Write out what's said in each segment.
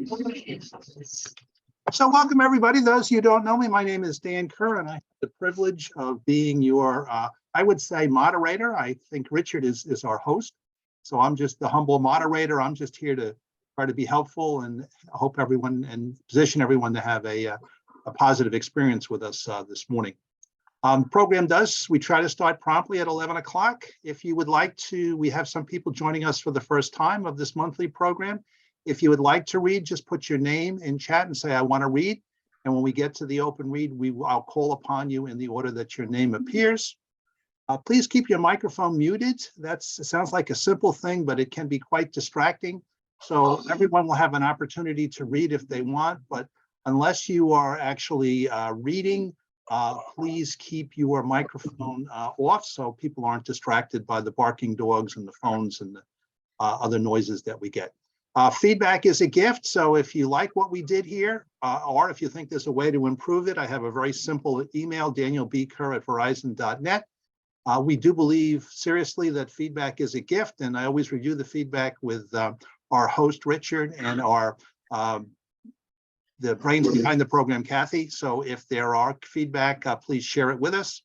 So welcome everybody. Those of you who don't know me, my name is Dan Kerr, and I have the privilege of being your, I would say, moderator. I think Richard is our host. So I'm just the humble moderator. I'm just here to try to be helpful and hope everyone and position everyone to have a positive experience with us this morning. Program we try to start promptly at 11 o'clock. If you would like to, we have some people joining us for the first time of this monthly program. If you would like to read, just put your name in chat and say, I want to read. And when we get to the open read, I'll call upon you in the order that your name appears. Please keep your microphone muted. It sounds like a simple thing, but it can be quite distracting. So everyone will have an opportunity to read if they want, but unless you are actually reading, please keep your microphone off so people aren't distracted by the barking dogs and the phones and the other noises that we get. Feedback is a gift, so if you like what we did here, or if you think there's a way to improve it, I have a very simple email, danielbkerr@verizon.net. We do believe seriously that feedback is a gift, and I always review the feedback with our host, Richard, and the brains behind the program, Kathy. So if there are feedback, please share it with us.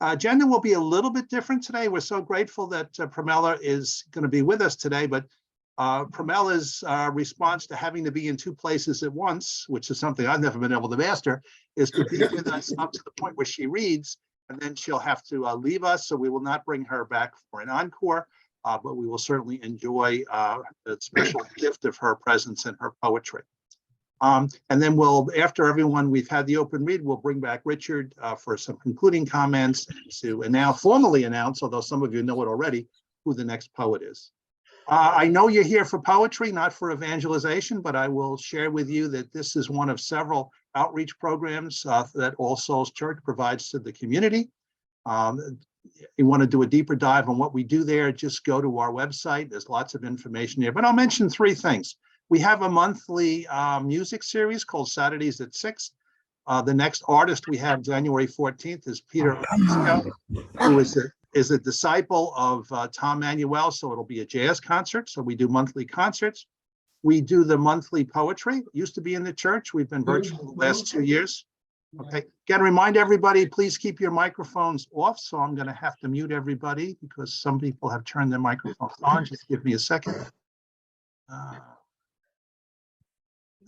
Agenda will be a little bit different today. We're so grateful that Pramila is going to be with us today, but Pramila's response to having to be in two places at once, which is something I've never been able to master, is to be with us up to the point where she reads, and then she'll have to leave us. So we will not bring her back for an encore, but we will certainly enjoy the special gift of her presence and her poetry. And then after everyone, we've had the open read, we'll bring back Richard for some concluding comments to now formally announce, although some of you know it already, who the next poet is. I know you're here for poetry, not for evangelization, but I will share with you that this is one of several outreach programs that All Souls Church provides to the community. You want to do a deeper dive on what we do there, just go to our website. There's lots of information there, but I'll mention three things. We have a monthly music series called Saturdays at 6. The next artist we have January 14th is Peter Onisco, who is a disciple of Tom Manuel, so it'll be a jazz concert. So we do monthly concerts. We do the monthly poetry. It used to be in the church. We've been virtual the last 2 years. Okay, again, remind everybody, please keep your microphones off. So I'm going to have to mute everybody because some people have turned their microphones on. Just give me a second.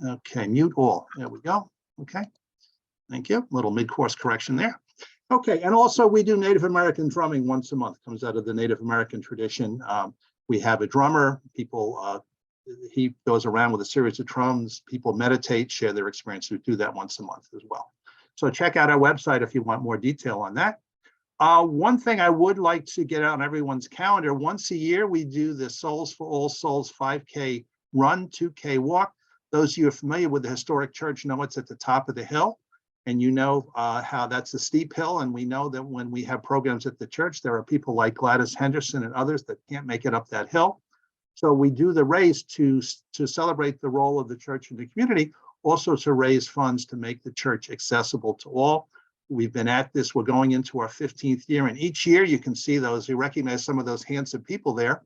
Okay, mute all. There we go. Okay, thank you. Little mid-course correction there. Okay, and also we do Native American drumming once a month. Comes out of the Native American tradition. We have a drummer. He goes around with a series of drums. People meditate, share their experience. We do that once a month as well. So check out our website if you want more detail on that. One thing I would like to get out on everyone's calendar, once a year, we do the Souls for All Souls 5K run, 2K walk. Those of you who are familiar with the historic church know it's at the top of the hill. And you know how that's a steep hill. And we know that when we have programs at the church, there are people like Gladys Henderson and others that can't make it up that hill. So we do the race to celebrate the role of the church in the community, also to raise funds to make the church accessible to all. We've been at this, we're going into our 15th year. And each year you can see those, you recognize some of those handsome people there.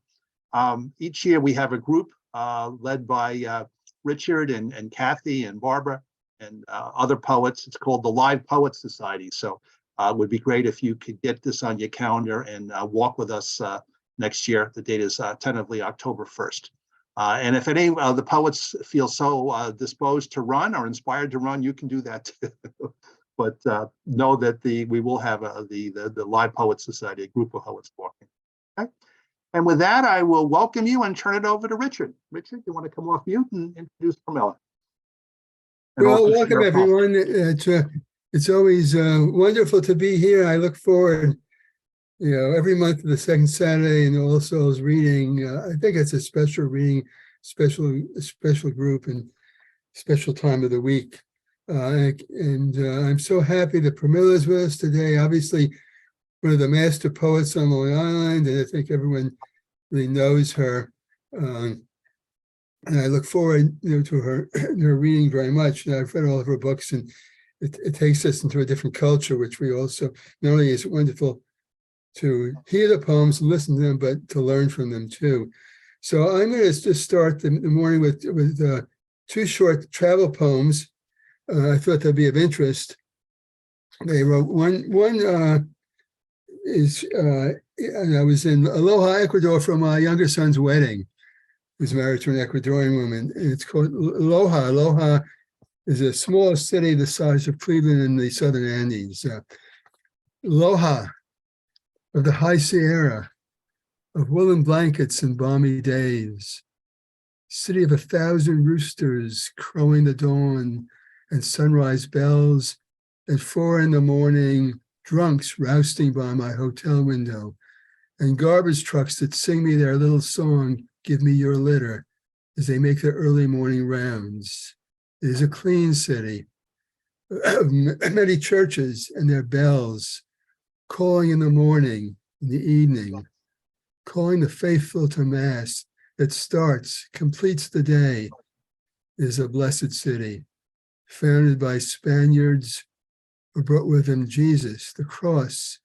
Each year we have a group led by Richard and Kathy and Barbara and other poets. It's called the Live Poets Society. So it would be great if you could get this on your calendar and walk with us next year. The date is tentatively October 1st. And if any of the poets feel so disposed to run or inspired to run, you can do that too. But know that we will have the Live Poets Society, a group of poets walking. Okay. And with that, I will welcome you and turn it over to Richard. Richard, you want to come off mute and introduce Pramila? Well, welcome everyone. It's always wonderful to be here. I look forward, every month to the second Saturday in All Souls reading. I think it's a special reading, special group, and special time of the week. And I'm so happy that Pramila is with us today. Obviously, one of the master poets on Long Island, and I think everyone really knows her. And I look forward to her reading very much. I've read all of her books, and it takes us into a different culture, which we also, not only is it wonderful to hear the poems and listen to them, but to learn from them too. So I'm going to just start the morning with two short travel poems. I thought they'd be of interest. They wrote one is, and I was in Aloha, Ecuador for my younger son's wedding. He was married to an Ecuadorian woman. And it's called Aloha. Aloha is a small city the size of Cleveland in the Southern Andes. Aloha of the High Sierra, of woolen blankets and balmy days. City of 1,000 roosters crowing the dawn and sunrise bells. At 4 a.m, drunks rousting by my hotel window, and garbage trucks that sing me their little song, "Give me your litter," as they make their early morning rounds. It is a clean city, many churches and their bells, calling in the morning, in the evening, calling the faithful to mass that starts, completes the day. It is a blessed city, founded by Spaniards who brought with them Jesus, the cross,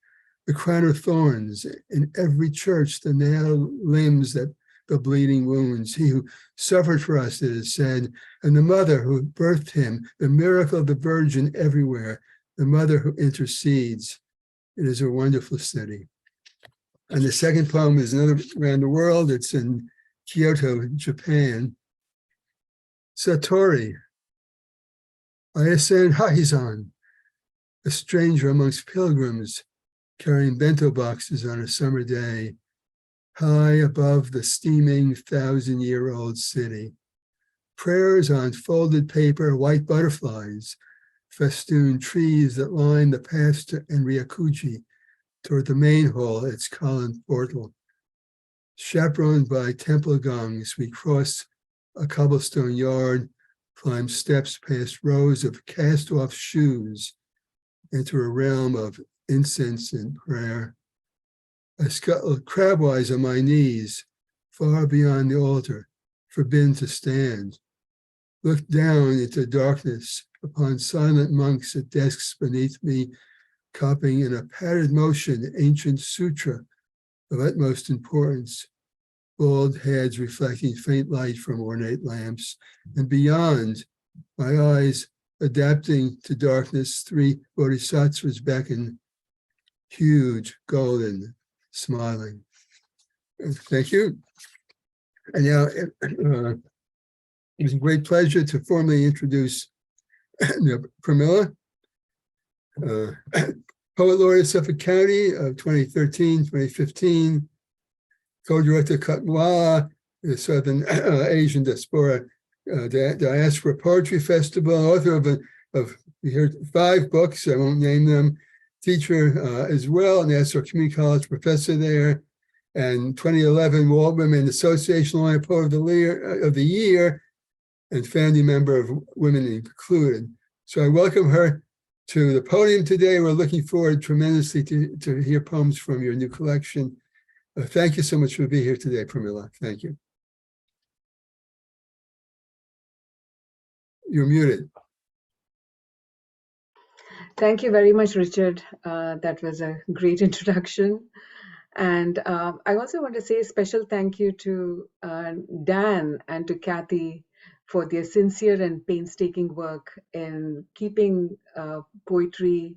the crown of thorns, in every church, the nailed limbs, that the bleeding wounds. He who suffered for us, it is said, and the mother who birthed him, the miracle of the Virgin everywhere, the mother who intercedes. It is a wonderful city. And the second poem is another around the world. It's in Kyoto, Japan. Satori, I ascend Haizan, a stranger amongst pilgrims, carrying bento boxes on a summer day, high above the steaming 1,000-year-old city. Prayers on folded paper, white butterflies, festoon trees that line the path to Enryakuji toward the main hall, its column portal. Chaperoned by temple gongs, we cross a cobblestone yard, climb steps past rows of cast-off shoes, into a realm of incense and prayer. I scuttle crabwise on my knees, far beyond the altar, forbidden to stand. Look down into darkness upon silent monks at desks beneath me, copying in a patterned motion ancient sutra of utmost importance, bald heads reflecting faint light from ornate lamps. And beyond, my eyes adapting to darkness, 3 bodhisattvas beckon, huge, golden, smiling. Thank you. And now it's a great pleasure to formally introduce Pramila, Poet Laureate Suffolk County of 2013, 2015, co-director Katmala, the Southern Asian Diaspora Poetry Festival, author of we heard 5 books, I won't name them, teacher as well, and Nassau Community College professor there, and 2011 Walt Women Association Laureate Poet of the Year, and founding member of Women Included. So I welcome her to the podium today. We're looking forward tremendously to hear poems from your new collection. Thank you so much for being here today, Pramila. Thank you. You're muted. Thank you very much, Richard. That was a great introduction. And I also want to say a special thank you to Dan and to Kathy for their sincere and painstaking work in keeping poetry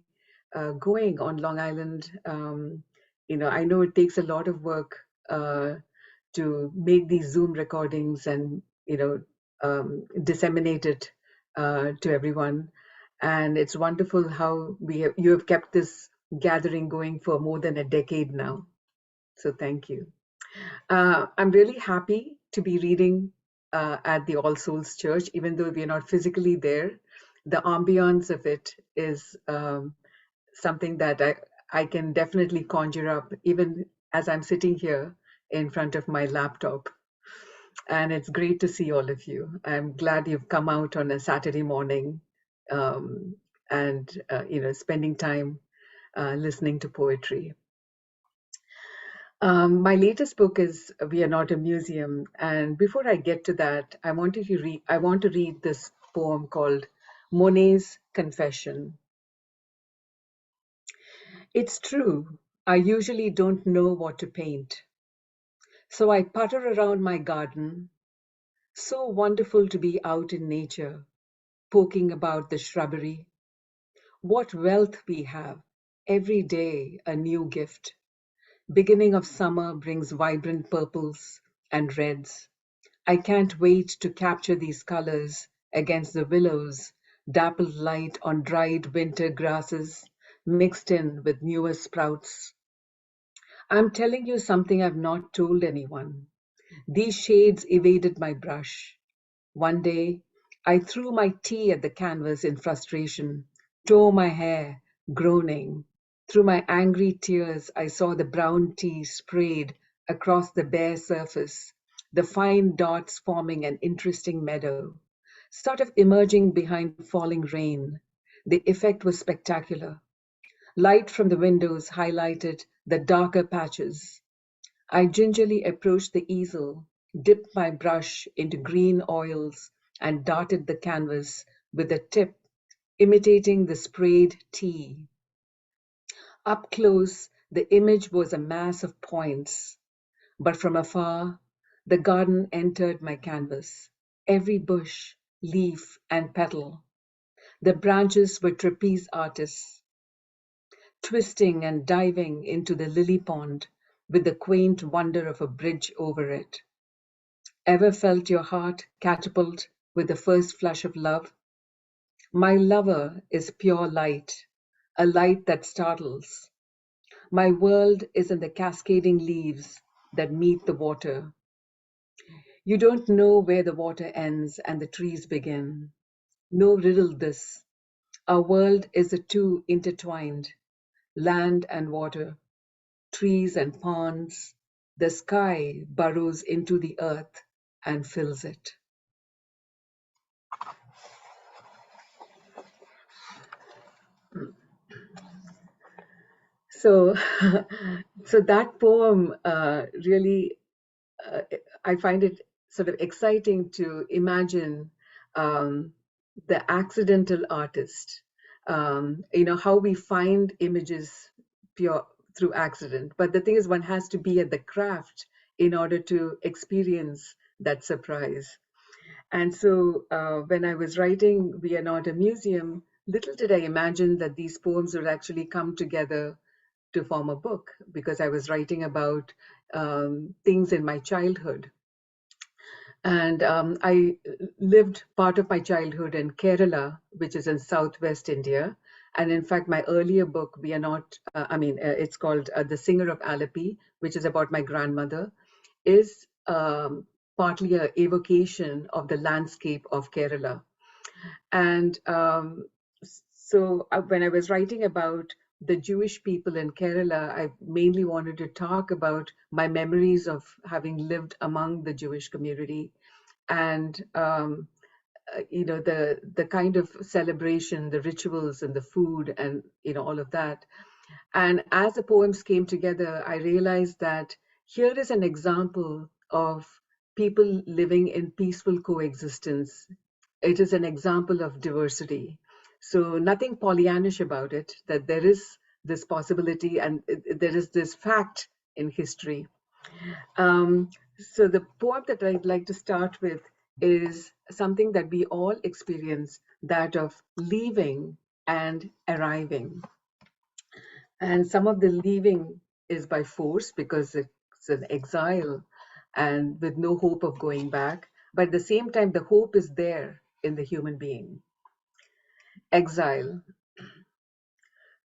going on Long Island. I know it takes a lot of work to make these Zoom recordings and, disseminate it to everyone. And it's wonderful how you have kept this gathering going for more than a decade now. So thank you. I'm really happy to be reading at the All Souls Church, even though we're not physically there. The ambiance of it is something that I can definitely conjure up, even as I'm sitting here in front of my laptop. And it's great to see all of you. I'm glad you've come out on a Saturday morning and spending time listening to poetry. My latest book is We Are Not a Museum, and before I get to that, I want to read this poem called Monet's Confession. It's true, I usually don't know what to paint, so I putter around my garden, So wonderful to be out in nature, poking about the shrubbery. What wealth we have, every day a new gift. Beginning of summer brings vibrant purples and reds. I can't wait to capture these colors against the willows, dappled light on dried winter grasses, mixed in with newer sprouts. I'm telling you something I've not told anyone. These shades evaded my brush. One day, I threw my tea at the canvas in frustration, tore my hair, groaning. Through my angry tears, I saw the brown tea sprayed across the bare surface, the fine dots forming an interesting meadow, sort of emerging behind falling rain. The effect was spectacular. Light from the windows highlighted the darker patches. I gingerly approached the easel, dipped my brush into green oils, and darted the canvas with the tip, imitating the sprayed tea. Up close, the image was a mass of points, but from afar, the garden entered my canvas. Every bush, leaf, and petal. The branches were trapeze artists, twisting and diving into the lily pond with the quaint wonder of a bridge over it. Ever felt your heart catapult with the first flush of love? My lover is pure light, a light that startles. My world is in the cascading leaves that meet the water. You don't know where the water ends and the trees begin. No riddle this. Our world is the two intertwined, land and water, trees and ponds. The sky burrows into the earth and fills it. So, so that poem really, uh, I find it sort of exciting to imagine um, the accidental artist. How we find images pure through accident. But the thing is, one has to be at the craft in order to experience that surprise. And so when I was writing We Are Not a Museum, little did I imagine that these poems would actually come together to form a book, because I was writing about things in my childhood. And I lived part of my childhood in Kerala, which is in southwest India. And in fact, my earlier book, We Are Not, it's called The Singer of Alleppey, which is about my grandmother, is partly an evocation of the landscape of Kerala. And so when I was writing about the Jewish people in Kerala, I mainly wanted to talk about my memories of having lived among the Jewish community, and the kind of celebration, the rituals, and the food, and all of that. And as the poems came together, I realized that here is an example of people living in peaceful coexistence. It is an example of diversity. So nothing Pollyannish about it, that there is this possibility and there is this fact in history. So the poem that I'd like to start with is something that we all experience, that of leaving and arriving. And some of the leaving is by force because it's an exile and with no hope of going back. But at the same time, the hope is there in the human being. Exile.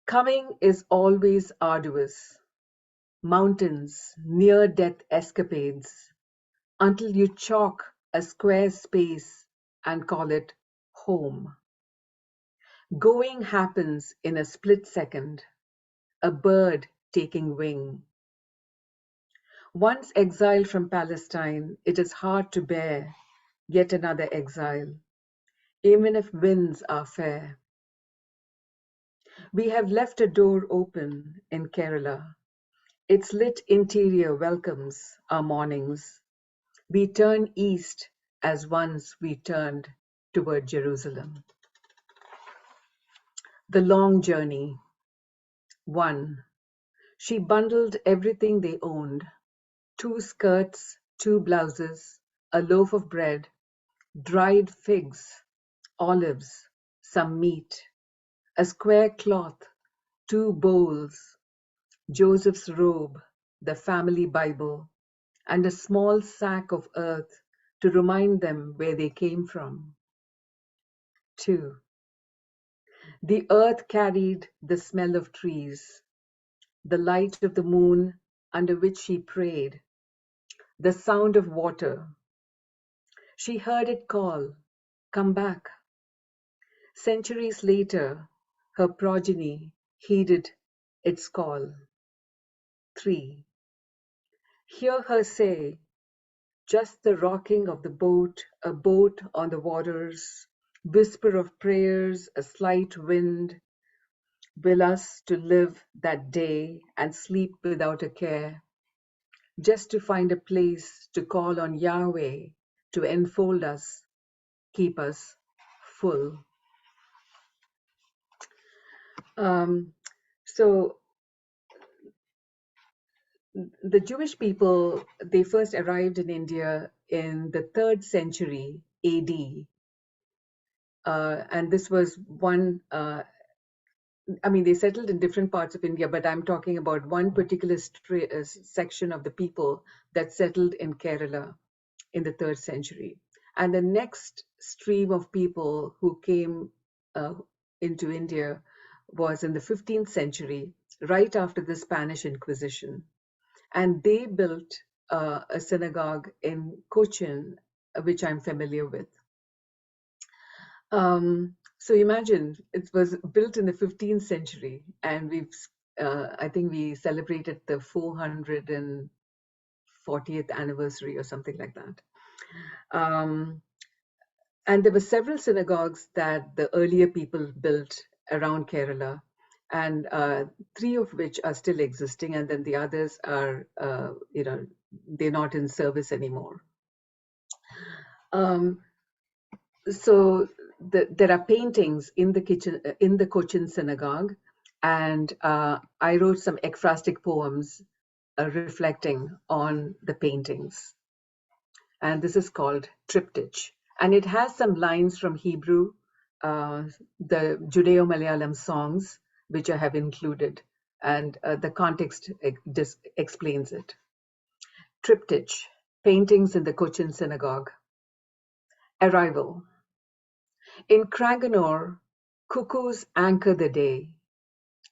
Coming is always arduous. Mountains, near-death escapades, until you chalk a square space and call it home. Going happens in a split second, a bird taking wing. Once exiled from Palestine, it is hard to bear yet another exile, even if winds are fair. We have left a door open in Kerala. Its lit interior welcomes our mornings. We turn east as once we turned toward Jerusalem. The long journey. 1. She bundled everything they owned: 2 skirts, 2 blouses, a loaf of bread, dried figs, olives, some meat, a square cloth, 2 bowls, Joseph's robe, the family Bible, and a small sack of earth to remind them where they came from. 2. The earth carried the smell of trees, the light of the moon under which she prayed, the sound of water. She heard it call, "Come back." Centuries later, her progeny heeded its call. 3. Hear her say, "Just the rocking of the boat, a boat on the waters, whisper of prayers, a slight wind, will us to live that day and sleep without a care, just to find a place to call on Yahweh to enfold us, keep us full." So the Jewish people, they first arrived in India in the 3rd century AD. And this was one, they settled in different parts of India, but I'm talking about one particular section of the people that settled in Kerala in the 3rd century. And the next stream of people who came into India was in the 15th century, right after the Spanish Inquisition. And they built a synagogue in Cochin, which I'm familiar with. So imagine, it was built in the 15th century, and I think we celebrated the 440th anniversary or something like that. And there were several synagogues that the earlier people built around Kerala, and 3 of which are still existing, and then the others are, they're not in service anymore. So there are paintings in the Cochin synagogue, and I wrote some ekphrastic poems reflecting on the paintings. And this is called Triptych. And it has some lines from Hebrew, the Judeo-Malayalam songs, which I have included, and the context explains it. Triptych, paintings in the Cochin synagogue. Arrival. In Cranganore, cuckoos anchor the day,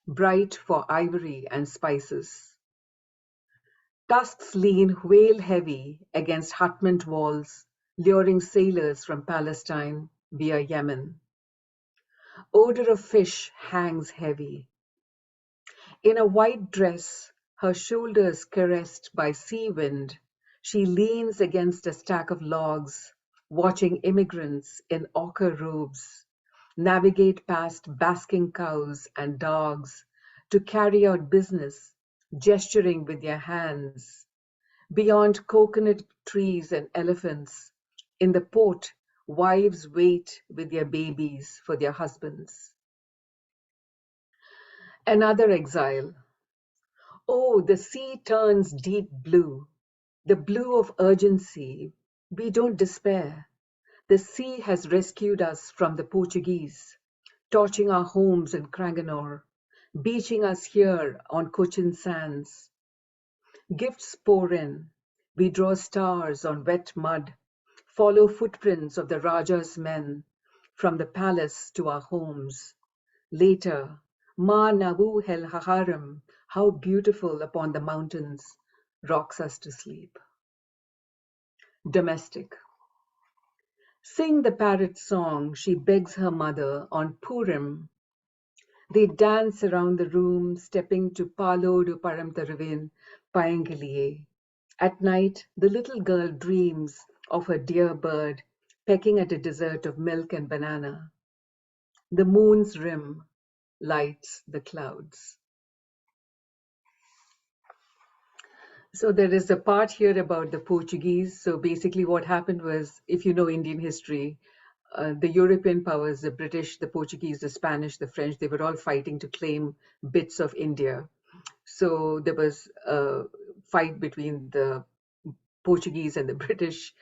bright for ivory and spices. Tusks lean whale heavy against hutment walls, luring sailors from Palestine via Yemen. Odor of fish hangs heavy. In a white dress, her shoulders caressed by sea wind, she leans against a stack of logs, watching immigrants in ochre robes navigate past basking cows and dogs to carry out business, gesturing with their hands. Beyond coconut trees and elephants, in the port, wives wait with their babies for their husbands. Another exile. Oh, the sea turns deep blue, the blue of urgency. We don't despair. The sea has rescued us from the Portuguese, torching our homes in Cranganore, beaching us here on Cochin sands. Gifts pour in. We draw stars on wet mud, follow footprints of the Raja's men, from the palace to our homes. Later, Ma Navu Hel Haharam, how beautiful upon the mountains, rocks us to sleep. Domestic. Sing the parrot song, she begs her mother on Purim. They dance around the room, stepping to Palo du Param Taruvin, Payangiliye. At night, the little girl dreams of her dear bird pecking at a dessert of milk and banana. The moon's rim lights the clouds. So there is a part here about the Portuguese. So basically what happened was, if you know Indian history, the European powers, the British, the Portuguese, the Spanish, the French, they were all fighting to claim bits of India. So there was a fight between the Portuguese and the British,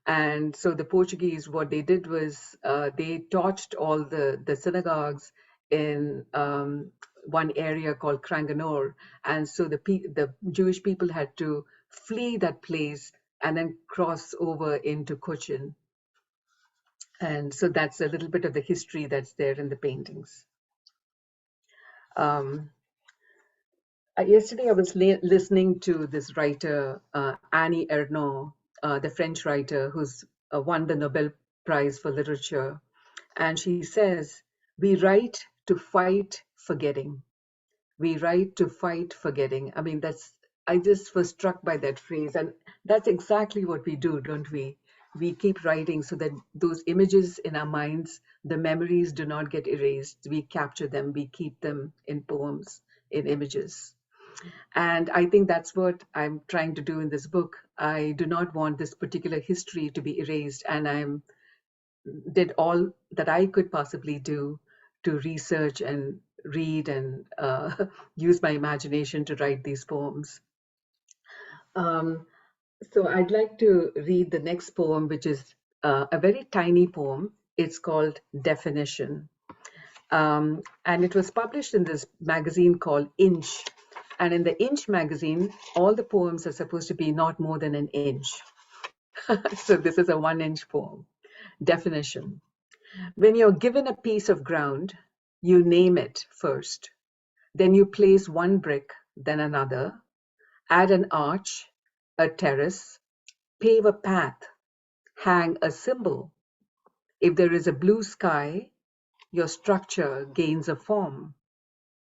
And so the Portuguese, what they did was they torched all the synagogues in one area called Cranganore. And so the Jewish people had to flee that place and then cross over into Cochin. And so that's a little bit of the history that's there in the paintings. Yesterday, I was listening to this writer, Annie Ernaux, the French writer who's won the Nobel Prize for Literature. And she says, we write to fight forgetting. We write to fight forgetting. I mean, I just was struck by that phrase. And that's exactly what we do, don't we? We keep writing so that those images in our minds, the memories do not get erased. We capture them, we keep them in poems, in images. And I think that's what I'm trying to do in this book. I do not want this particular history to be erased, and I did all that I could possibly do to research and read and use my imagination to write these poems. So I'd like to read the next poem, which is a very tiny poem. It's called Definition. And it was published in this magazine called Inch. And in the Inch magazine, all the poems are supposed to be not more than an inch. So this is a 1-inch poem. Definition. When you're given a piece of ground, you name it first. Then you place one brick, then another, add an arch, a terrace, pave a path, hang a symbol. If there is a blue sky, your structure gains a form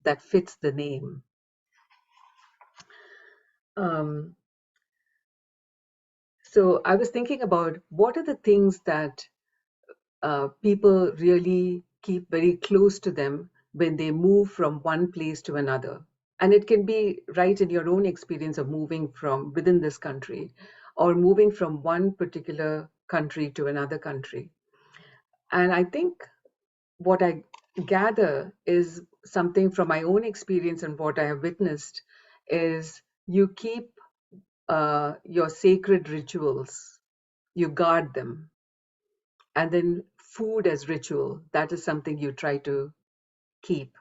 that fits the name. So I was thinking about what are the things that people really keep very close to them when they move from one place to another. And it can be right in your own experience of moving from within this country or moving from one particular country to another country. And I think what I gather is something from my own experience and what I have witnessed is you keep your sacred rituals, you guard them. And then food as ritual, that is something you try to keep.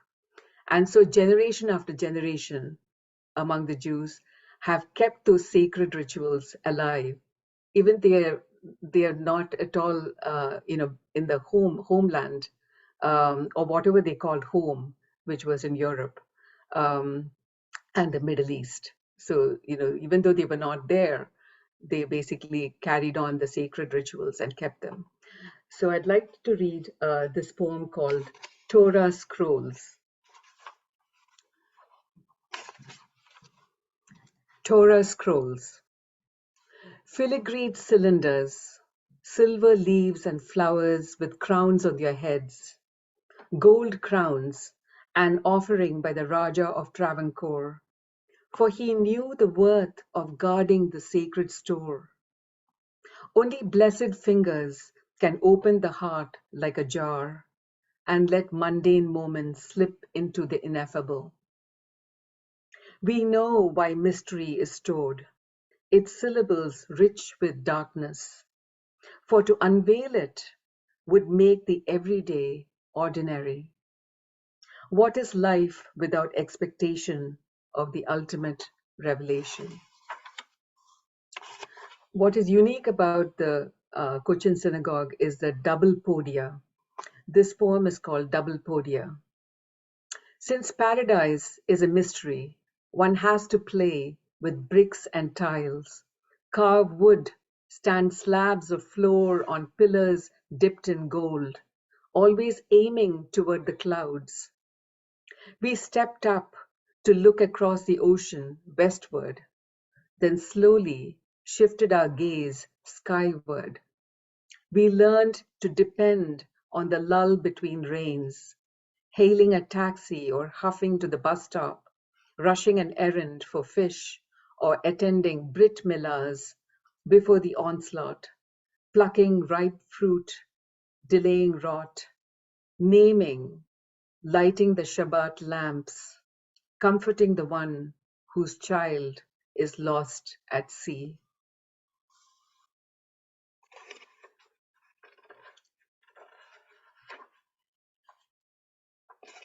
And so generation after generation among the Jews have kept those sacred rituals alive. Even they are not at all, in the homeland, or whatever they called home, which was in Europe and the Middle East. So, even though they were not there, they basically carried on the sacred rituals and kept them. So I'd like to read this poem called Torah Scrolls. Torah Scrolls. Filigreed cylinders, silver leaves and flowers with crowns on their heads, gold crowns, an offering by the Raja of Travancore, for he knew the worth of guarding the sacred store. Only blessed fingers can open the heart like a jar and let mundane moments slip into the ineffable. We know why mystery is stored, its syllables rich with darkness, for to unveil it would make the everyday ordinary. What is life without expectation of the ultimate revelation? What is unique about the Cochin Synagogue is the double podia. This poem is called Double Podia. Since paradise is a mystery, one has to play with bricks and tiles, carve wood, stand slabs of floor on pillars dipped in gold, always aiming toward the clouds. We stepped up to look across the ocean westward, then slowly shifted our gaze skyward. We learned to depend on the lull between rains, hailing a taxi or huffing to the bus stop, rushing an errand for fish or attending Brit Millas before the onslaught, plucking ripe fruit, delaying rot, naming, lighting the Shabbat lamps, comforting the one whose child is lost at sea.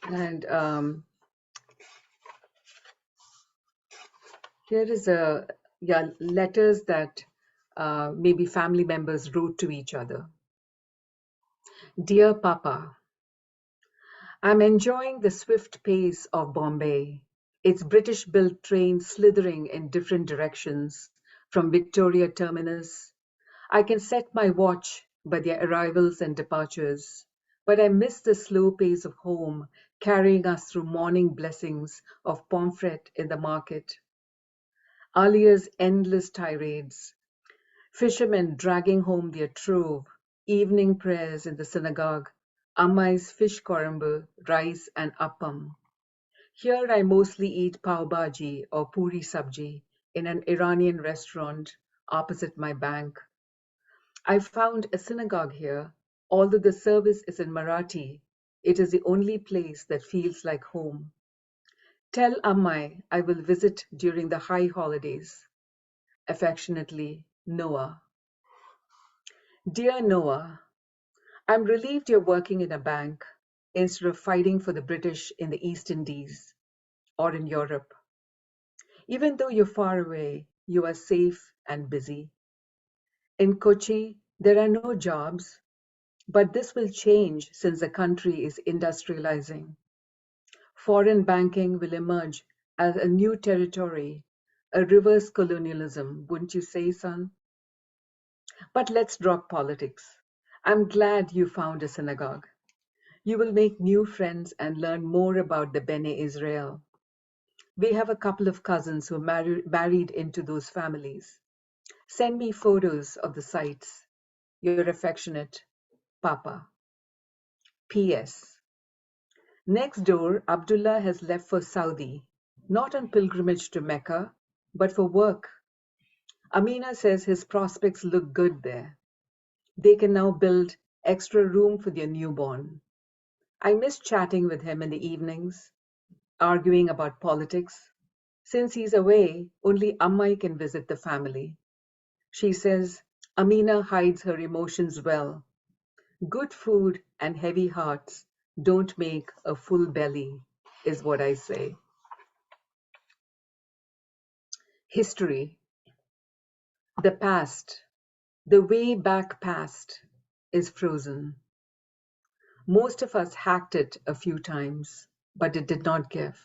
And here is letters that maybe family members wrote to each other. Dear Papa, I'm enjoying the swift pace of Bombay, its British-built trains slithering in different directions from Victoria Terminus. I can set my watch by their arrivals and departures, but I miss the slow pace of home carrying us through morning blessings of pomfret in the market. Alia's endless tirades, fishermen dragging home their trove, evening prayers in the synagogue, Ammai's fish korambu, rice and appam. Here I mostly eat pav bhaji or puri sabji in an Iranian restaurant opposite my bank. I found a synagogue here. Although the service is in Marathi, it is the only place that feels like home. Tell Ammai I will visit during the high holidays. Affectionately, Noah. Dear Noah, I'm relieved you're working in a bank instead of fighting for the British in the East Indies or in Europe. Even though you're far away, you are safe and busy. In Kochi, there are no jobs, but this will change since the country is industrializing. Foreign banking will emerge as a new territory, a reverse colonialism, wouldn't you say, son? But let's drop politics. I'm glad you found a synagogue. You will make new friends and learn more about the Bene Israel. We have a couple of cousins who married into those families. Send me photos of the sites. Your affectionate Papa. P.S. Next door, Abdullah has left for Saudi, not on pilgrimage to Mecca, but for work. Amina says his prospects look good there. They can now build extra room for their newborn. I miss chatting with him in the evenings, arguing about politics. Since he's away, only Ammai can visit the family. She says Amina hides her emotions well. Good food and heavy hearts don't make a full belly, is what I say. History. The past, the way back past, is frozen. Most of us hacked it a few times, but it did not give.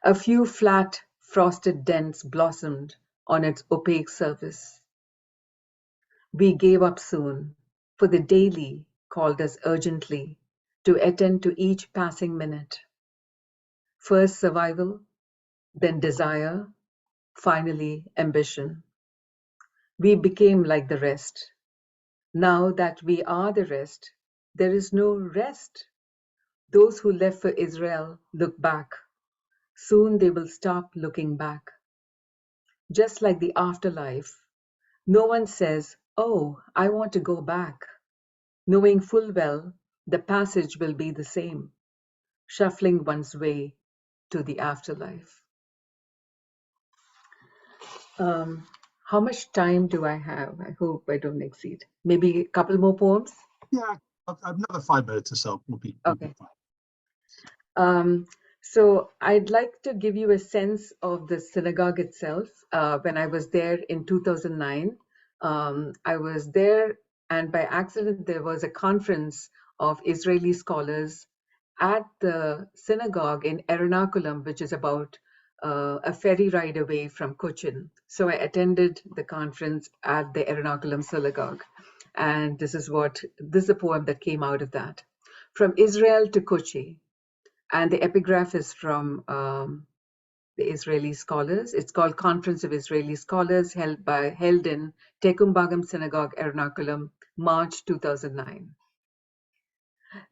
A few flat, frosted dents blossomed on its opaque surface. We gave up soon, for the daily called us urgently to attend to each passing minute. First survival, then desire, finally ambition. We became like the rest. Now that we are the rest, there is no rest. Those who left for Israel look back. Soon they will stop looking back. Just like the afterlife, no one says, "Oh, I want to go back," knowing full well the passage will be the same, shuffling one's way to the afterlife. How much time do I have? I hope I don't exceed. Maybe a couple more poems? Yeah, another 5 minutes or so will be Okay. fine. So I'd like to give you a sense of the synagogue itself. When I was there in 2009, I was there, and by accident, there was a conference of Israeli scholars at the synagogue in Ernakulam, which is about a ferry ride away from Cochin. So I attended the conference at the Ernakulam synagogue. And this is a poem that came out of that. From Israel to Kochi. And the epigraph is from the Israeli scholars. It's called Conference of Israeli Scholars, held in Tekumbagam Synagogue, Ernakulam, March 2009.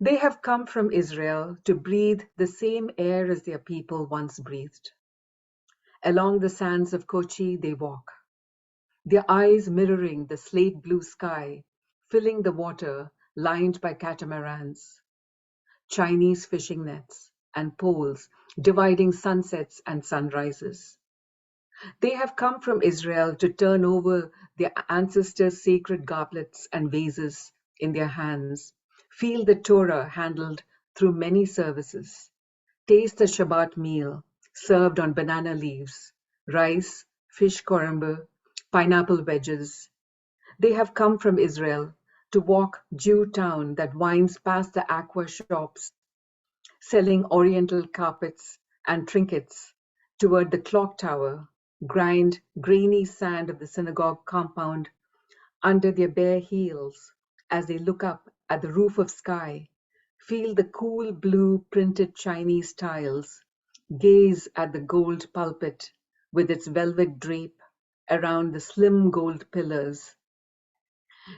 They have come from Israel to breathe the same air as their people once breathed. Along the sands of Kochi they walk, their eyes mirroring the slate blue sky, filling the water lined by catamarans, Chinese fishing nets, and poles dividing sunsets and sunrises. They have come from Israel to turn over their ancestors' sacred goblets and vases in their hands, feel the Torah handled through many services. Taste the Shabbat meal served on banana leaves, rice, fish koramba, pineapple wedges. They have come from Israel to walk Jew town that winds past the aqua shops, selling oriental carpets and trinkets, toward the clock tower, grind grainy sand of the synagogue compound under their bare heels as they look up at the roof of sky, feel the cool blue printed Chinese tiles, gaze at the gold pulpit with its velvet drape around the slim gold pillars,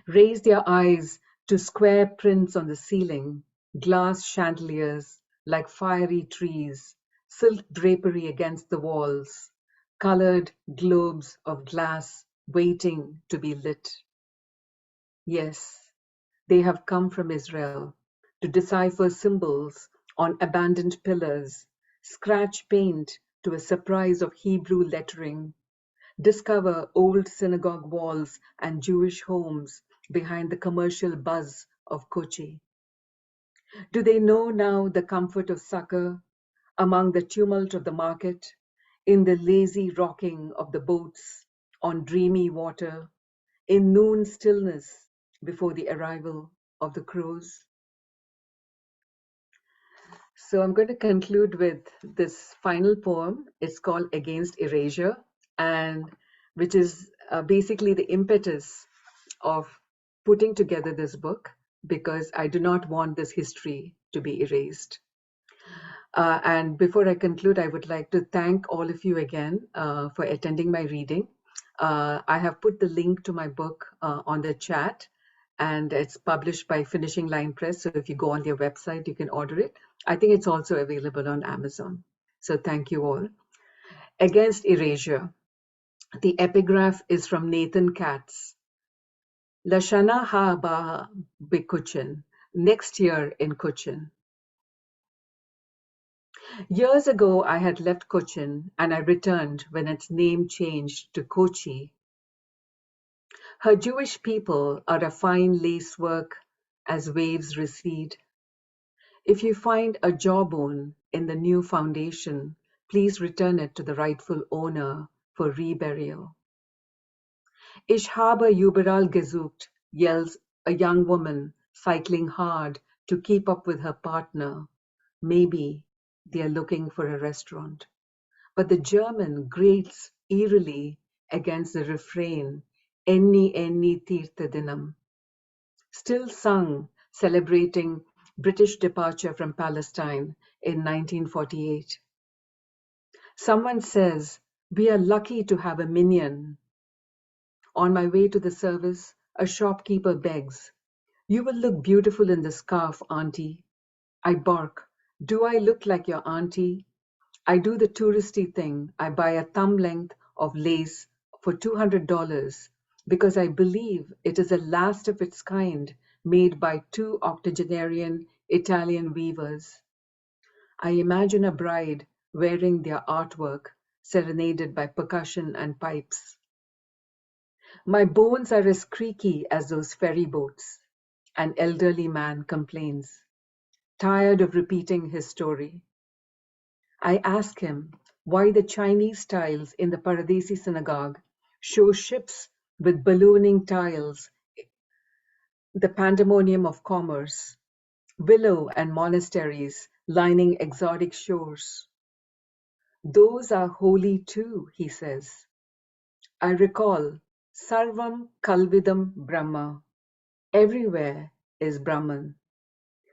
raise their eyes to square prints on the ceiling, glass chandeliers like fiery trees, silk drapery against the walls, colored globes of glass waiting to be lit. Yes, they have come from Israel to decipher symbols on abandoned pillars, scratch paint to a surprise of Hebrew lettering, discover old synagogue walls and Jewish homes behind the commercial buzz of Kochi. Do they know now the comfort of succor among the tumult of the market, in the lazy rocking of the boats on dreamy water, in noon stillness before the arrival of the crows? So I'm going to conclude with this final poem. It's called Against Erasure, and which is basically the impetus of putting together this book, because I do not want this history to be erased. And before I conclude, I would like to thank all of you again for attending my reading. I have put the link to my book on the chat, and it's published by Finishing Line Press. So if you go on their website, you can order it. I think it's also available on Amazon. So thank you all. Against Erasure. The epigraph is from Nathan Katz. Lashana ha'aba b'Kuchin, next year in Cochin. Years ago, I had left Cochin, and I returned when its name changed to Kochi. Her Jewish people are a fine lacework as waves recede. If you find a jawbone in the new foundation, please return it to the rightful owner for reburial. Ich habe überall gesucht, yells a young woman cycling hard to keep up with her partner. Maybe they are looking for a restaurant. But the German grates eerily against the refrain, Enni Enni Tirtha Dinam, still sung celebrating British departure from Palestine in 1948. Someone says, we are lucky to have a minion. On my way to the service, a shopkeeper begs, you will look beautiful in the scarf, auntie. I bark, do I look like your auntie? I do the touristy thing. I buy a thumb length of lace for $200 because I believe it is the last of its kind made by 2 octogenarian Italian weavers. I imagine a bride wearing their artwork, serenaded by percussion and pipes. My bones are as creaky as those ferry boats. An elderly man complains, tired of repeating his story. I ask him why the Chinese tiles in the Paradesi synagogue show ships with ballooning tiles, the pandemonium of commerce, willow and monasteries lining exotic shores. Those are holy too, he says. I recall, Sarvam Kalvidam Brahma. Everywhere is Brahman.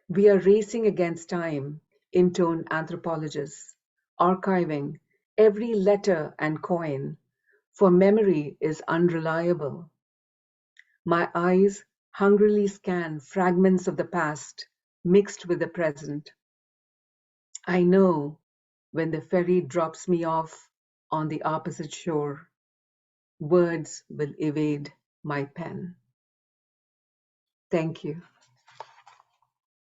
We are racing against time, intone anthropologists, archiving every letter and coin, for memory is unreliable. My eyes hungrily scan fragments of the past mixed with the present. I know when the ferry drops me off on the opposite shore, words will evade my pen. Thank you.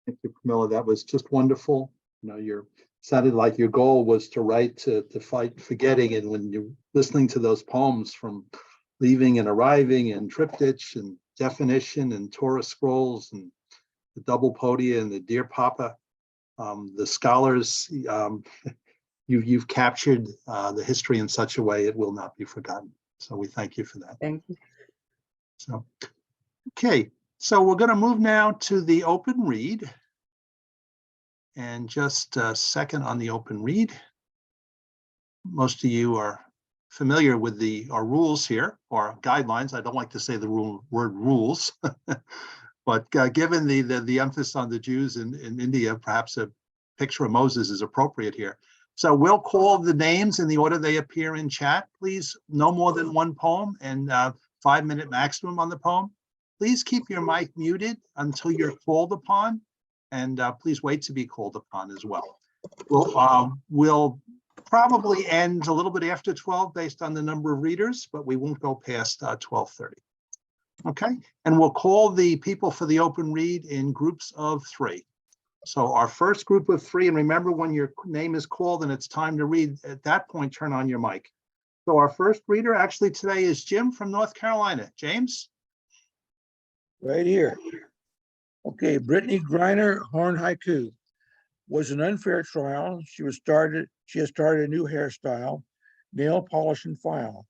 Thank you, Pramila. That was just wonderful. You know, sounded like your goal was to write to fight forgetting. And when you're listening to those poems from leaving and arriving and triptych and definition and Torah scrolls and the double podia and the Dear Papa, The scholars, you've captured the history in such a way it will not be forgotten. So we thank you for that. Thank you. So, okay, so we're going to move now to the open read. And just a second on the open read. Most of you are familiar with our rules here, or guidelines. I don't like to say the word rules, but given the emphasis on the Jews in India, perhaps a picture of Moses is appropriate here. So we'll call the names in the order they appear in chat. Please, no more than one poem and 5-minute maximum on the poem. Please keep your mic muted until you're called upon, and please wait to be called upon as well. We'll probably end a little bit after 12 based on the number of readers, but we won't go past 12:30. Okay, and we'll call the people for the open read in groups of 3. So our first group of 3, and remember when your name is called and it's time to read, at that point, turn on your mic. So our first reader actually today is Jim from North Carolina. James? Right here. Okay, Brittany Griner, Horn Haiku. Was an unfair trial. She has started a new hairstyle, nail polish and file.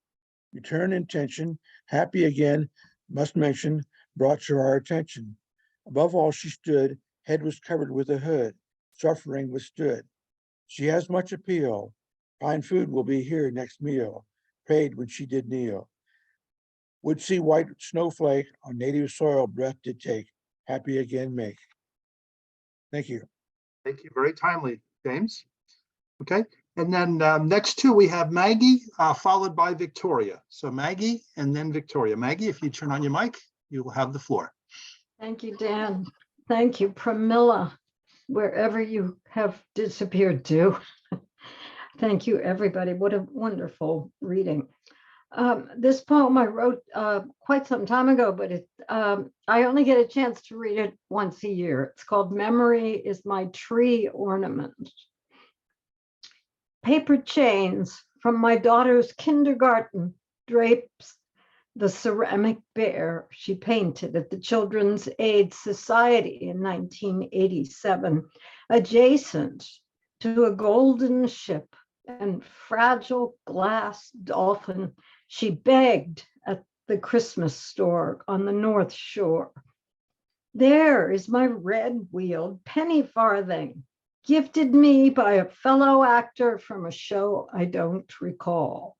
Return intention, happy again, must mention, brought to our attention. Above all, she stood, head was covered with a hood, suffering withstood. She has much appeal. Fine food will be here next meal. Prayed when she did kneel. Would see white snowflake on native soil breath did take. Happy again make. Thank you. Thank you, very timely, James. Okay, and then next 2 we have Maggie, followed by Victoria. So Maggie and then Victoria. Maggie, if you turn on your mic, you will have the floor. Thank you, Dan. Thank you, Pramila, wherever you have disappeared to. Thank you, everybody. What a wonderful reading. This poem I wrote quite some time ago, but I only get a chance to read it once a year. It's called Memory is My Tree Ornament. Paper chains from my daughter's kindergarten drapes the ceramic bear she painted at the Children's Aid Society in 1987, adjacent to a golden ship and fragile glass dolphin she begged at the Christmas store on the North Shore. There is my red-wheeled penny farthing, gifted me by a fellow actor from a show I don't recall.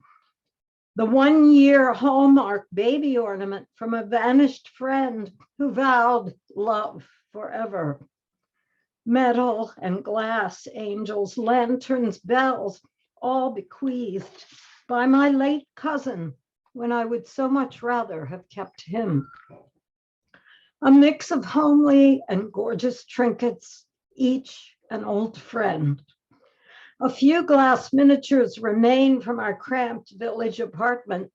The 1-year Hallmark baby ornament from a vanished friend who vowed love forever. Metal and glass angels, lanterns, bells, all bequeathed by my late cousin when I would so much rather have kept him. A mix of homely and gorgeous trinkets, each an old friend. A few glass miniatures remain from our cramped village apartment,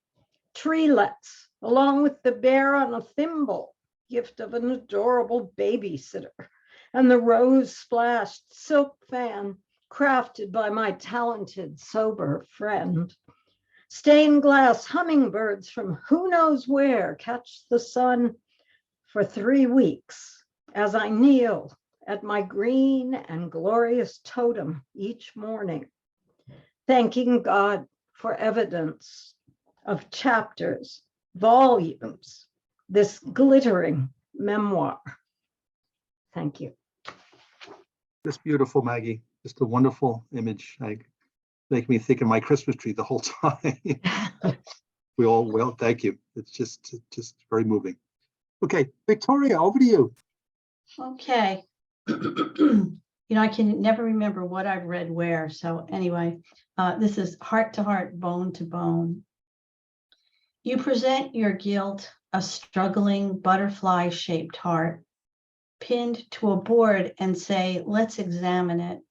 treelets, along with the bear on a thimble, gift of an adorable babysitter, and the rose-splashed silk fan crafted by my talented, sober friend. Stained glass hummingbirds from who knows where catch the sun for 3 weeks as I kneel at my green and glorious totem each morning, thanking God for evidence of chapters, volumes, this glittering memoir. Thank you. Just beautiful, Maggie. Just a wonderful image. Make me think of my Christmas tree the whole time. Well, thank you. It's just very moving. Okay, Victoria, over to you. Okay. I can never remember what I've read where. So anyway, this is Heart to Heart, Bone to Bone. You present your guilt, a struggling butterfly-shaped heart, pinned to a board and say, let's examine it.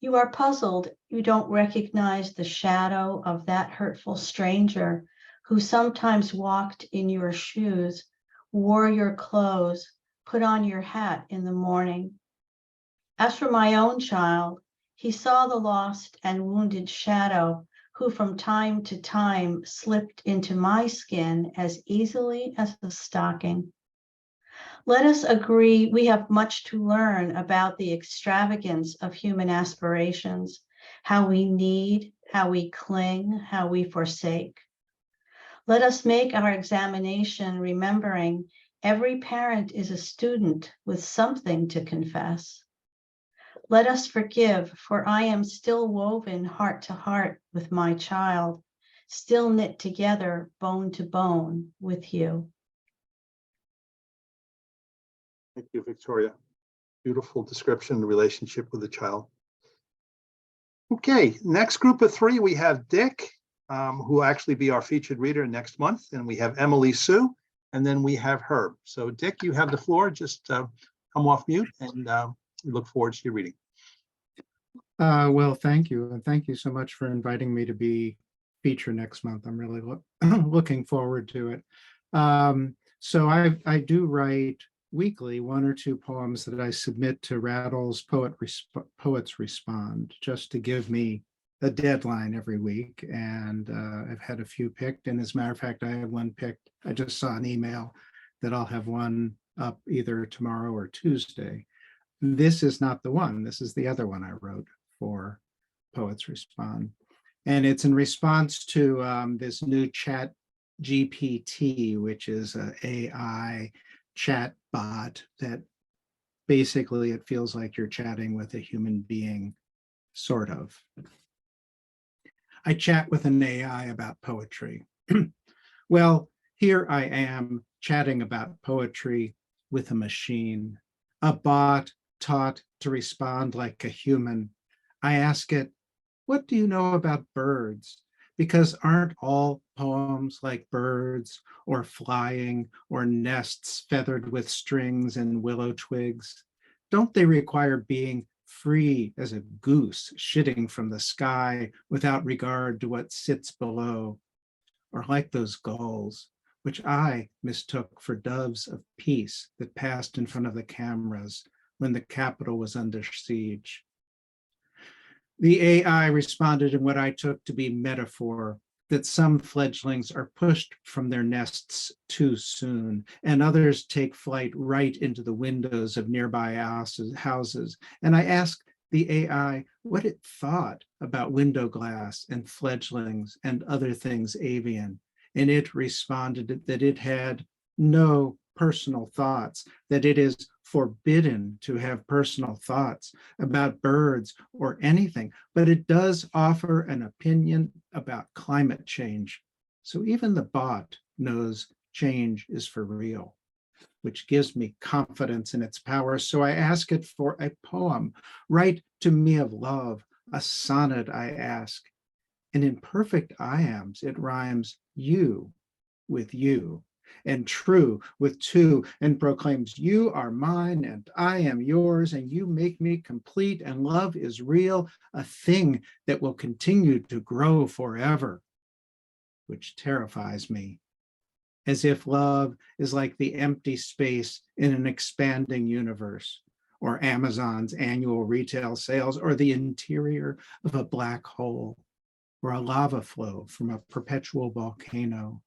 You are puzzled. You don't recognize the shadow of that hurtful stranger who sometimes walked in your shoes, wore your clothes, put on your hat in the morning. As for my own child, he saw the lost and wounded shadow who from time to time slipped into my skin as easily as a stocking. Let us agree we have much to learn about the extravagance of human aspirations, how we need, how we cling, how we forsake. Let us make our examination remembering every parent is a student with something to confess. Let us forgive, for I am still woven heart to heart with my child, still knit together bone to bone with you. Thank you, Victoria. Beautiful description of the relationship with the child. Okay, next group of three, we have Dick, who will actually be our featured reader next month, and we have Emily Sue, and then we have Herb. So Dick, you have the floor. Just come off mute, and we look forward to your reading. Well, thank you. And thank you so much for inviting me to be featured next month. I'm really looking forward to it. So I do write weekly 1 or 2 poems that I submit to Rattle's Poets Respond, just to give me a deadline every week. And I've had a few picked. And as a matter of fact, I have one picked. I just saw an email that I'll have one up either tomorrow or Tuesday. This is not the one. This is the other one I wrote for Poets Respond. And it's in response to this new Chat GPT, which is an AI chat bot that basically it feels like you're chatting with a human being, sort of. I chat with an AI about poetry. Well, here I am chatting about poetry with a machine, a bot taught to respond like a human. I ask it, what do you know about birds? Because aren't all poems like birds or flying or nests feathered with strings and willow twigs? Don't they require being free as a goose shitting from the sky without regard to what sits below? Or like those gulls, which I mistook for doves of peace that passed in front of the cameras when the Capitol was under siege. The AI responded in what I took to be metaphor, that some fledglings are pushed from their nests too soon, and others take flight right into the windows of nearby houses. And I asked the AI what it thought about window glass and fledglings and other things avian. And it responded that it had no personal thoughts, that it is forbidden to have personal thoughts about birds or anything, but it does offer an opinion about climate change. So even the bot knows change is for real, which gives me confidence in its power. So I ask it for a poem. Write to me of love, a sonnet, I ask. And in perfect iambs, it rhymes you with you, and true with two, and proclaims you are mine and I am yours, and you make me complete, and love is real, a thing that will continue to grow forever, which terrifies me, as if love is like the empty space in an expanding universe, or Amazon's annual retail sales, or the interior of a black hole, or a lava flow from a perpetual volcano,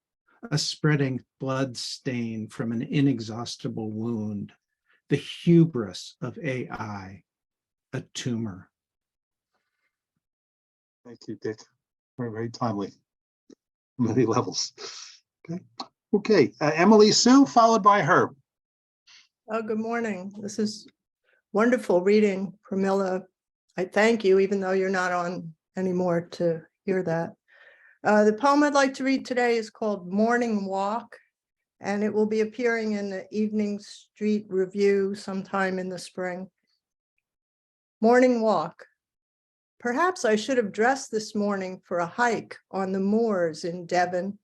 a spreading blood stain from an inexhaustible wound, the hubris of AI, a tumor. Thank you, Dick. Very, very timely. Many levels. Okay. Emily Sue, followed by Herb. Oh, good morning. This is wonderful reading, Pramila. I thank you, even though you're not on anymore, to hear that. The poem I'd like to read today is called Morning Walk, and it will be appearing in the Evening Street Review sometime in the spring. Morning Walk. Perhaps I should have dressed this morning for a hike on the moors in Devon.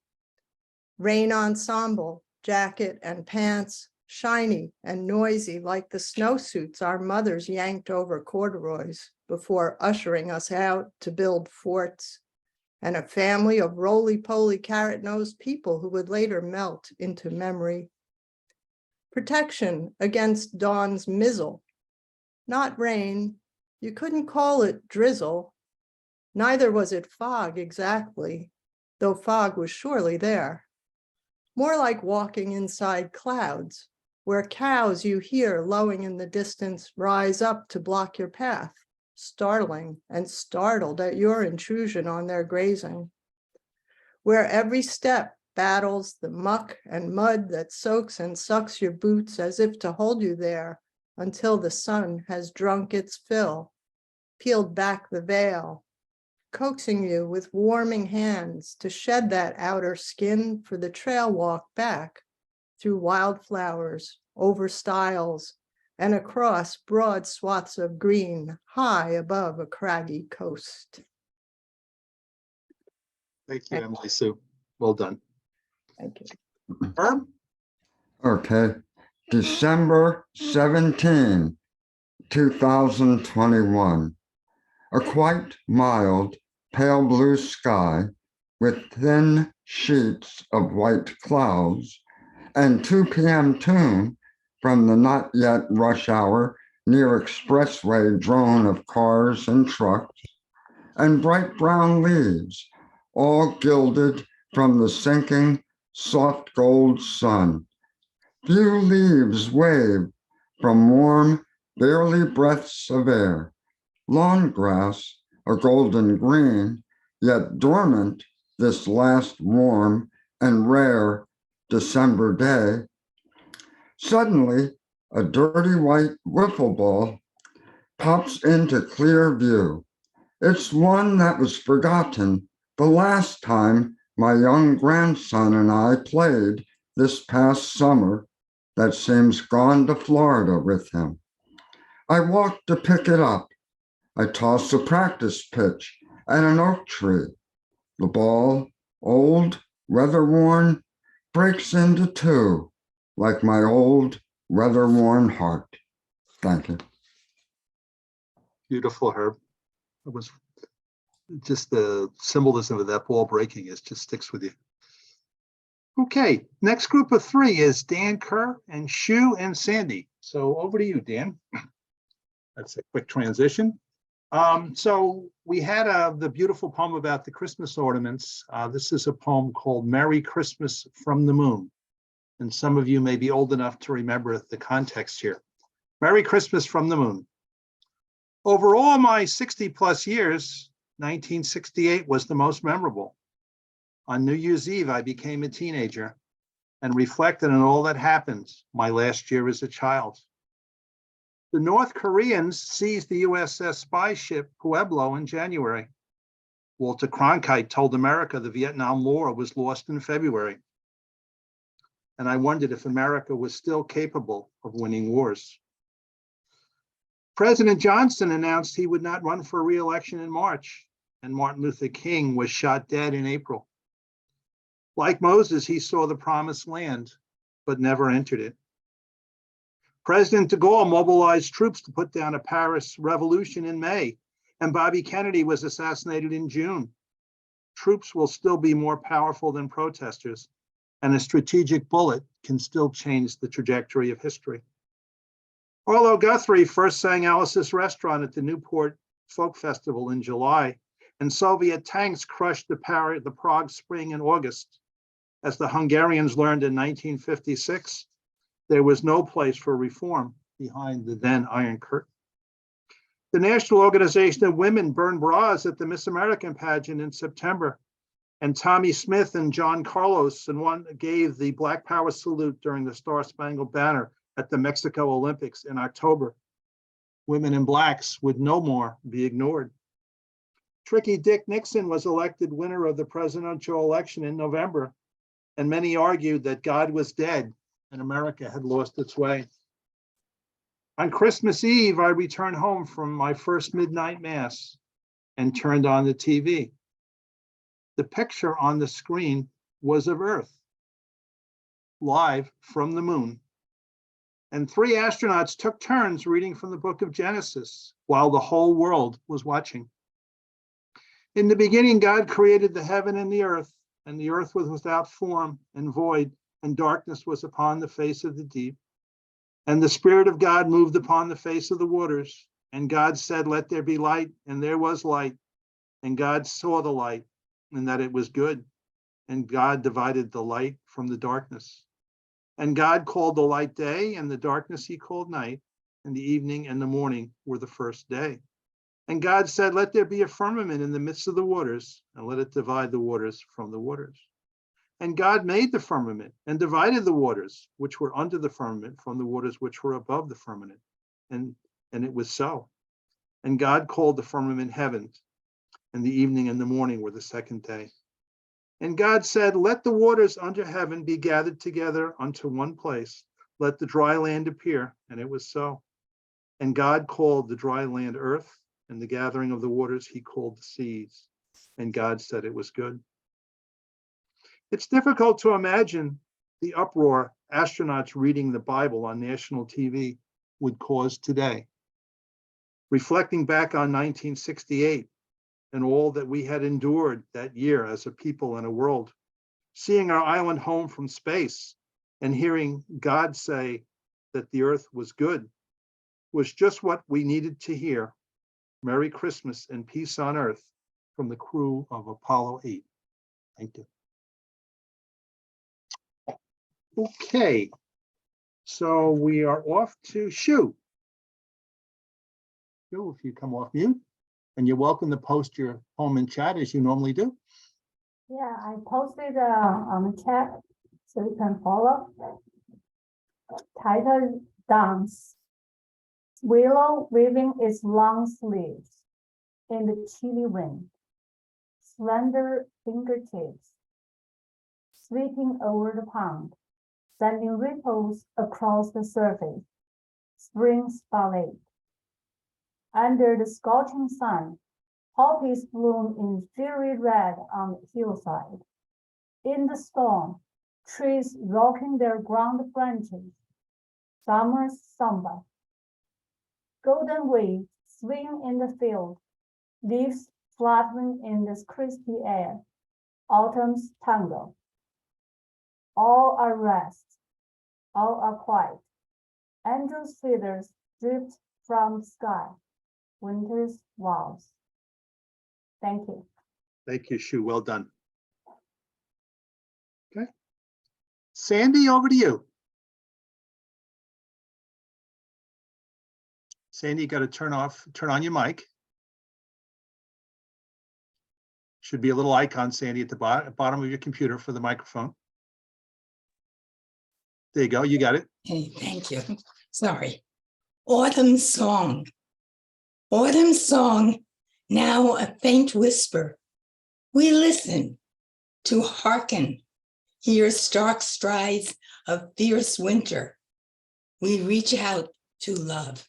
Rain ensemble, jacket and pants, shiny and noisy like the snowsuits our mothers yanked over corduroys before ushering us out to build forts, and a family of roly-poly carrot-nosed people who would later melt into memory. Protection against dawn's mizzle. Not rain, you couldn't call it drizzle. Neither was it fog exactly, though fog was surely there. More like walking inside clouds, where cows you hear lowing in the distance rise up to block your path, startling and startled at your intrusion on their grazing, where every step battles the muck and mud that soaks and sucks your boots as if to hold you there until the sun has drunk its fill, peeled back the veil, coaxing you with warming hands to shed that outer skin for the trail walk back through wildflowers, over stiles, and across broad swaths of green high above a craggy coast. Thank you, Emily Sue. Well done. Thank you. Herb? Okay, December 17, 2021. A quite mild, pale blue sky with thin sheets of white clouds, and 2 p.m. tune from the not yet rush hour near expressway drone of cars and trucks, and bright brown leaves, all gilded from the sinking soft gold sun. Few leaves wave from warm, barely breaths of air. Lawn grass, a golden green, yet dormant this last warm and rare December day. Suddenly, a dirty white wiffle ball pops into clear view. It's one that was forgotten the last time my young grandson and I played this past summer, that seems gone to Florida with him. I walked to pick it up. I toss a practice pitch at an oak tree. The ball, old, weather-worn, breaks into two, like my old, weather-worn heart. Thank you. Beautiful, Herb. It was just the symbolism of that ball breaking just sticks with you. Okay, next group of three is Dan Kerr and Shu and Sandy. So over to you, Dan. That's a quick transition. So we had the beautiful poem about the Christmas ornaments. This is a poem called Merry Christmas from the Moon. And some of you may be old enough to remember the context here. Merry Christmas from the Moon. Over all my 60 plus years, 1968 was the most memorable. On New Year's Eve, I became a teenager and reflected on all that happened my last year as a child. The North Koreans seized the USS spy ship Pueblo in January. Walter Cronkite told America the Vietnam War was lost in February. And I wondered if America was still capable of winning wars. President Johnson announced he would not run for re-election in March, and Martin Luther King was shot dead in April. Like Moses, he saw the promised land, but never entered it. President de Gaulle mobilized troops to put down a Paris revolution in May, and Bobby Kennedy was assassinated in June. Troops will still be more powerful than protesters, and a strategic bullet can still change the trajectory of history. Arlo Guthrie first sang Alice's Restaurant at the Newport Folk Festival in July, and Soviet tanks crushed the Prague Spring in August. As the Hungarians learned in 1956, there was no place for reform behind the then Iron Curtain. The National Organization of Women burned bras at the Miss American pageant in September, and Tommy Smith and John Carlos and one gave the Black Power salute during the Star Spangled Banner at the Mexico Olympics in October. Women and blacks would no more be ignored. Tricky Dick Nixon was elected winner of the presidential election in November, and many argued that God was dead and America had lost its way. On Christmas Eve, I returned home from my first midnight mass and turned on the TV. The picture on the screen was of Earth, live from the moon. And 3 astronauts took turns reading from the book of Genesis while the whole world was watching. In the beginning, God created the heaven and the earth was without form and void, and darkness was upon the face of the deep. And the Spirit of God moved upon the face of the waters. And God said, let there be light, and there was light. And God saw the light, and that it was good. And God divided the light from the darkness. And God called the light day, and the darkness he called night, and the evening and the morning were the first day. And God said, let there be a firmament in the midst of the waters, and let it divide the waters from the waters. And God made the firmament and divided the waters which were under the firmament from the waters which were above the firmament. And it was so. And God called the firmament heavens, and the evening and the morning were the second day. And God said, let the waters under heaven be gathered together unto one place. Let the dry land appear. And it was so. And God called the dry land earth, and the gathering of the waters he called the seas. And God said it was good. It's difficult to imagine the uproar astronauts reading the Bible on national TV would cause today. Reflecting back on 1968 and all that we had endured that year as a people and a world, seeing our island home from space and hearing God say that the earth was good was just what we needed to hear. Merry Christmas and peace on earth from the crew of Apollo 8. Thank you. Okay, so we are off to Shu. Shu, if you come off mute, and you're welcome to post your poem in chat as you normally do. Yeah, I posted on the chat so you can follow. Title Dance. Willow weaving its long sleeves in the chilly wind. Slender fingertips sweeping over the pond, sending ripples across the surface. Spring's ballet. Under the scorching sun, poppies bloom in fiery red on the hillside. In the storm, trees rocking their ground branches. Summer's samba. Golden waves swing in the field, leaves fluttering in the crispy air. Autumn's tango. All are rest, all are quiet. Angels' feathers dripped from the sky. Winter's waltz. Thank you. Thank you, Shu. Well done. Okay. Sandy, over to you. Sandy, you got to turn on your mic. Should be a little icon, Sandy, at the bottom of your computer for the microphone. There you go. You got it. Hey, thank you. Sorry. Autumn song. Autumn song, now a faint whisper. We listen to hearken, hear stark strides of fierce winter. We reach out to love.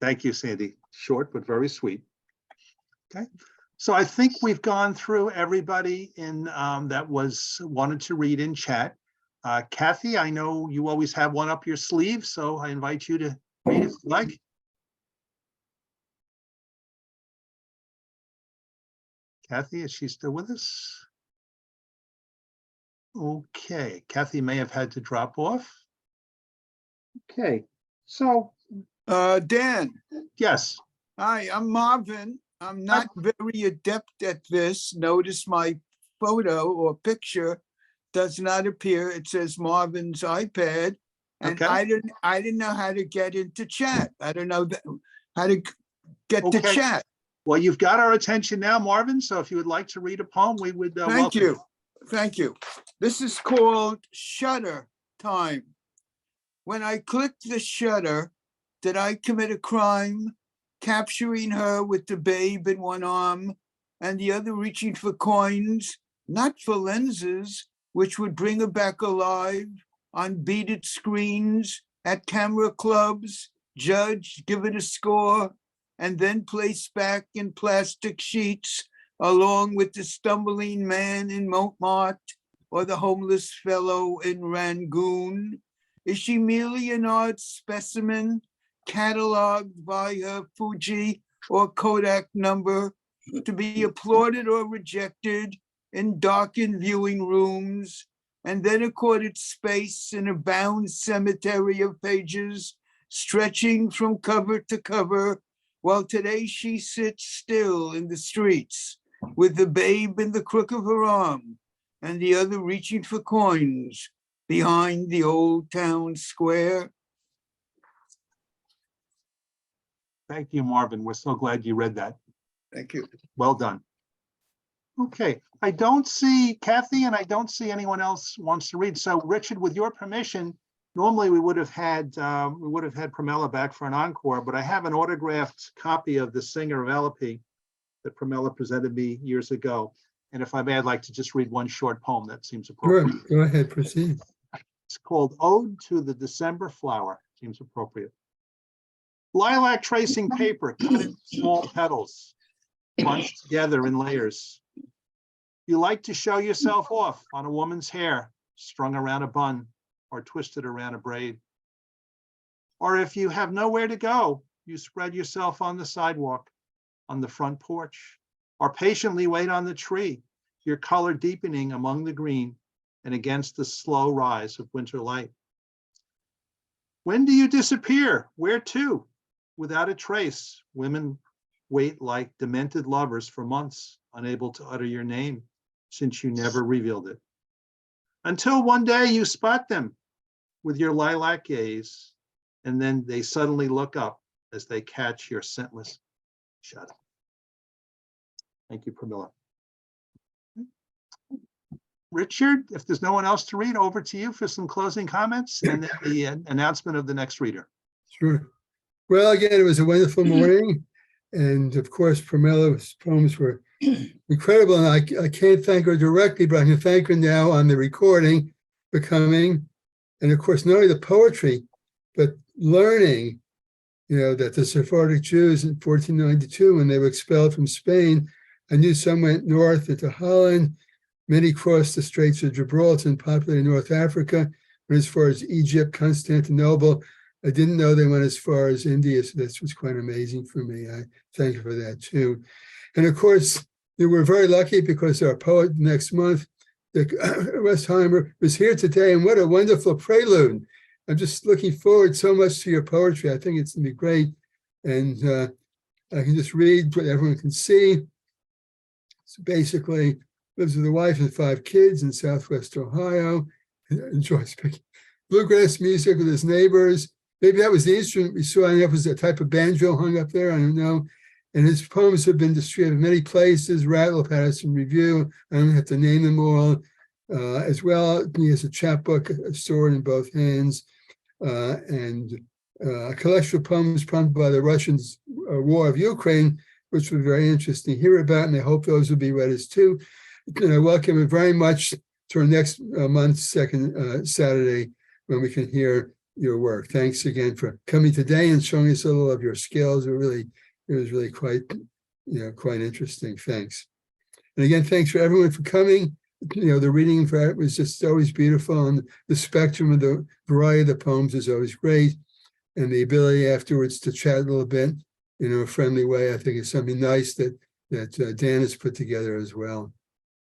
Thank you, Sandy. Short, but very sweet. Okay. So I think we've gone through everybody in that wanted to read in chat. Kathy, I know you always have one up your sleeve, so I invite you to read if you like. Kathy, is she still with us? Okay, Kathy may have had to drop off. Okay, so. Dan. Yes. Hi, I'm Marvin. I'm not very adept at this. Notice my photo or picture does not appear. It says Marvin's iPad. And okay. I didn't know how to get into chat. I don't know how to get to chat. Well, you've got our attention now, Marvin. So if you would like to read a poem, we would Thank you. Thank you. This is called Shutter Time. When I clicked the shutter, did I commit a crime? Capturing her with the babe in one arm and the other reaching for coins, not for lenses, which would bring her back alive on beaded screens at camera clubs, judge, give it a score, and then place back in plastic sheets along with the stumbling man in Montmartre or the homeless fellow in Rangoon. Is she merely an odd specimen cataloged by her Fuji or Kodak number to be applauded or rejected in darkened viewing rooms, and then accorded space in a bound cemetery of pages stretching from cover to cover, while today she sits still in the streets with the babe in the crook of her arm, and the other reaching for coins behind the old town square. Thank you, Marvin. We're so glad you read that. Thank you. Well done. Okay, I don't see Kathy and I don't see anyone else wants to read. So Richard, with your permission, normally we would have had Pramila back for an encore, but I have an autographed copy of The Singer of Alepi that Pramila presented me years ago. And if I may, I'd like to just read one short poem that seems appropriate. Sure, go ahead, proceed. It's called Ode to the December Flower. Seems appropriate. Lilac tracing paper cut in small petals, bunched together in layers. You like to show yourself off on a woman's hair, strung around a bun or twisted around a braid. Or if you have nowhere to go, you spread yourself on the sidewalk, on the front porch, or patiently wait on the tree, your color deepening among the green and against the slow rise of winter light. When do you disappear? Where to? Without a trace, women wait like demented lovers for months, unable to utter your name, since you never revealed it. Until one day you spot them with your lilac gaze, and then they suddenly look up as they catch your scentless shadow. Thank you, Pramila. Richard, if there's no one else to read, over to you for some closing comments and then the announcement of the next reader. Sure. Well, again, it was a wonderful morning. And of course, Pramila's poems were incredible. And I can't thank her directly, but I can thank her now on the recording for coming. And of course, not only the poetry, but learning, that the Sephardic Jews in 1492, when they were expelled from Spain, I knew some went north into Holland. Many crossed the Straits of Gibraltar and populated North Africa, went as far as Egypt, Constantinople. I didn't know they went as far as India, so this was quite amazing for me. I thank you for that too. And of course, we're very lucky because our poet next month, Dick Westheimer, was here today, and what a wonderful prelude. I'm just looking forward so much to your poetry. I think it's going to be great. And I can just read what everyone can see. So basically, lives with a wife and 5 kids in Southwest Ohio, enjoys picking bluegrass music with his neighbors. Maybe that was the instrument we saw. I don't know if it was a type of banjo hung up there. I don't know. And his poems have been distributed in many places. Rattle Patterson Review. I don't have to name them all. As well, he has a chapbook, a sword in both hands, and a collection of poems prompted by the Russian war of Ukraine, which was very interesting to hear about. And I hope those will be read as too. And I welcome you very much to our next month's second Saturday when we can hear your work. Thanks again for coming today and showing us a little of your skills. It was really quite interesting. Thanks. And again, thanks for everyone for coming. The reading for it was just always beautiful, and the spectrum of the variety of the poems is always great. And the ability afterwards to chat a little bit in a friendly way, I think is something nice that Dan has put together as well.